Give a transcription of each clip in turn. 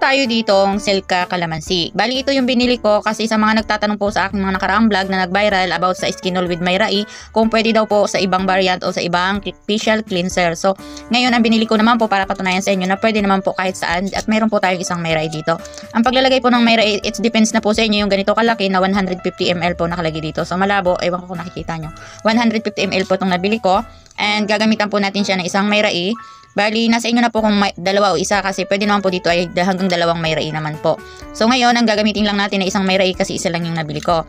tayo ditong Silka Calamansi. Bali ito yung binili ko kasi sa mga nagtatanong po sa aking mga nakaraang vlog na nag-viral about sa Skin All with Myra E, kung pwede daw po sa ibang variant o sa ibang facial cleanser. So ngayon ang binili ko naman po para patunayan sa inyo na pwede naman po kahit saan, at mayroon po tayong isang Myra E dito. Ang paglalagay po ng Myra E, it depends na po sa inyo. Yung ganito kalaki na 150 ml po nakalagay dito. So malabo, ewan ko kung nakikita nyo. 150 ml po itong nabili ko, and gagamitan po natin siya ng isang Myra E. Bali, nasa inyo na po kung dalawa o isa, kasi pwede naman po dito ay hanggang dalawang Myra E naman po. So ngayon, ang gagamitin lang natin ay isang Myra E kasi isa lang yung nabili ko.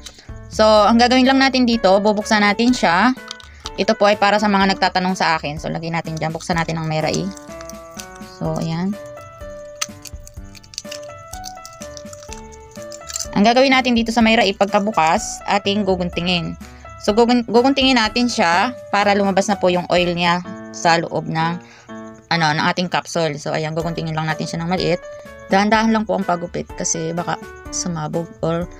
So, ang gagawin lang natin dito, bubuksan natin siya. Ito po ay para sa mga nagtatanong sa akin. So, lagyan natin dyan. Buksan natin ang Myra E. So, ayan. Ang gagawin natin dito sa Myra E, pagkabukas, ating guguntingin. So, guguntingin natin siya para lumabas na po yung oil niya sa loob ng ng ating capsule. So, ayan, guguntingin lang natin siya ng maliit. Dahan-dahan lang po ang pagupit kasi baka sumabog or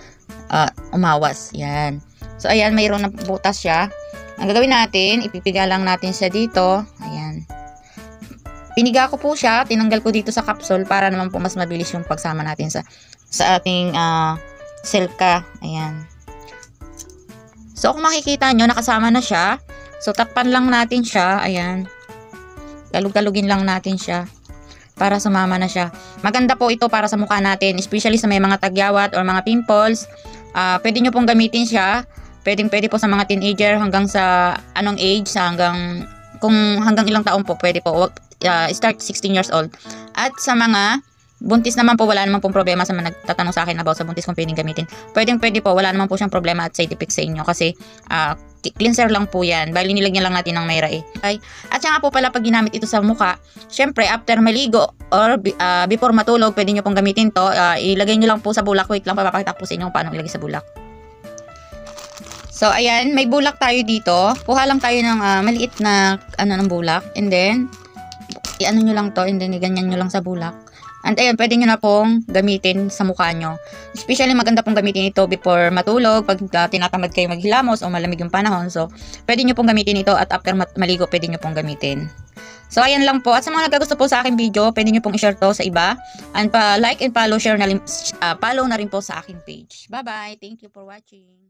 umawas. Yan. So, ayan, mayroon na butas siya. Ang gagawin natin, ipipiga lang natin siya dito. Ayan. Piniga ko po siya, tinanggal ko dito sa capsule para naman po mas mabilis yung pagsama natin sa ating Silka. Ayan. So, kung makikita nyo, nakasama na siya. So, takpan lang natin siya. Ayan. Galug-galugin lang natin siya para sumama na siya. Maganda po ito para sa mukha natin, especially sa may mga tagyawat or mga pimples. Pwede nyo pong gamitin siya. Pwede po sa mga teenager hanggang sa anong age, kung hanggang ilang taon po, pwede po. Start 16 years old. At sa mga buntis naman po, wala naman pong problema sa mga nagtatanong sa akin about sa buntis kung pwedeng gamitin. Pwede po, wala naman po siyang problema at side effects sa inyo kasi cleanser lang po yan. Bali, nilagyan lang natin ng Myra E. Okay? At saka po pala pag ginamit ito sa mukha, syempre after maligo or before matulog, pwede nyo pong gamitin to. Ilagay nyo lang po sa bulak. Wait lang, papakita po sa inyo kung paano ilagay sa bulak. So, ayan, may bulak tayo dito. Kuha lang tayo ng maliit na ng bulak. And then, i-ano nyo lang to, and then iganyan nyo lang sa bulak. And ayun, pwede nyo na pong gamitin sa mukha nyo. Especially maganda pong gamitin ito before matulog, pag tinatamad kayo maghilamos o malamig yung panahon. So, pwede nyo pong gamitin ito, at after maligo, pwede nyo pong gamitin. So, ayan lang po. At sa mga nagkagusto po sa aking video, pwede nyo pong i-share to sa iba. And like and follow, follow na rin po sa aking page. Bye-bye! Thank you for watching.